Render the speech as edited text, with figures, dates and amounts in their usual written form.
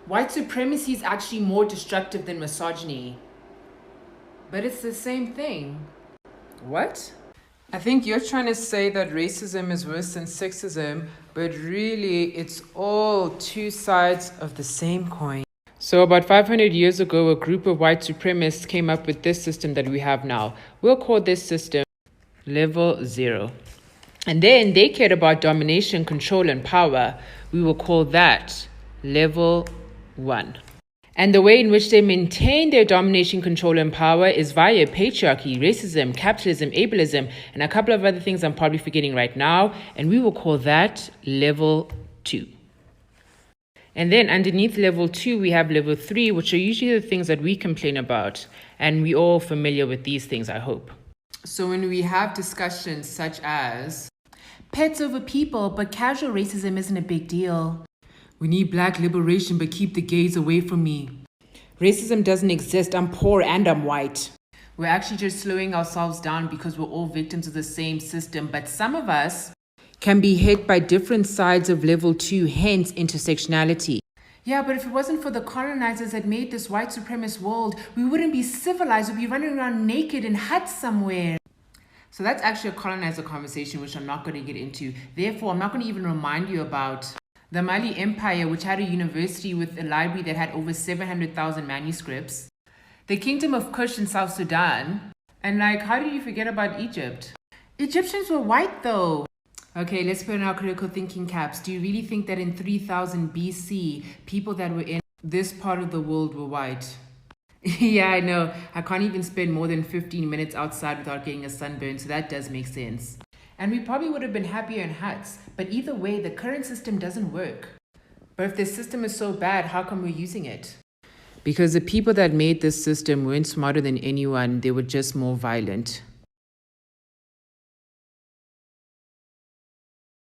White supremacy is actually more destructive than misogyny. But it's the same thing. What? I think you're trying to say that racism is worse than sexism, but really it's all two sides of the same coin. So about 500 years ago, a group of white supremacists came up with this system that we have now. We'll call this system level 0. And then they cared about domination, control, and power. We will call that level 1. And the way in which they maintain their domination, control, and power is via patriarchy, racism, capitalism, ableism, and a couple of other things I'm probably forgetting right now. And we will call that level 2. And then underneath level 2, we have level 3, which are usually the things that we complain about. And we're all familiar with these things, I hope. So when we have discussions such as pets over people, but casual racism isn't a big deal. We need black liberation, but keep the gays away from me. Racism doesn't exist. I'm poor and I'm white. We're actually just slowing ourselves down because we're all victims of the same system, but some of us can be hit by different sides of level 2, hence intersectionality. Yeah, but if it wasn't for the colonizers that made this white supremacist world, we wouldn't be civilized. We'd be running around naked in huts somewhere. So that's actually a colonizer conversation, which I'm not going to get into. Therefore, I'm not going to even remind you about the Mali Empire, which had a university with a library that had over 700,000 manuscripts. The Kingdom of Kush in South Sudan. And how do you forget about Egypt? Egyptians were white though. Okay, let's put in our critical thinking caps. Do you really think that in 3000 BC, people that were in this part of the world were white? Yeah, I know. I can't even spend more than 15 minutes outside without getting a sunburn, so that does make sense. And we probably would have been happier in huts, but either way, the current system doesn't work. But if this system is so bad, how come we're using it? Because the people that made this system weren't smarter than anyone, they were just more violent.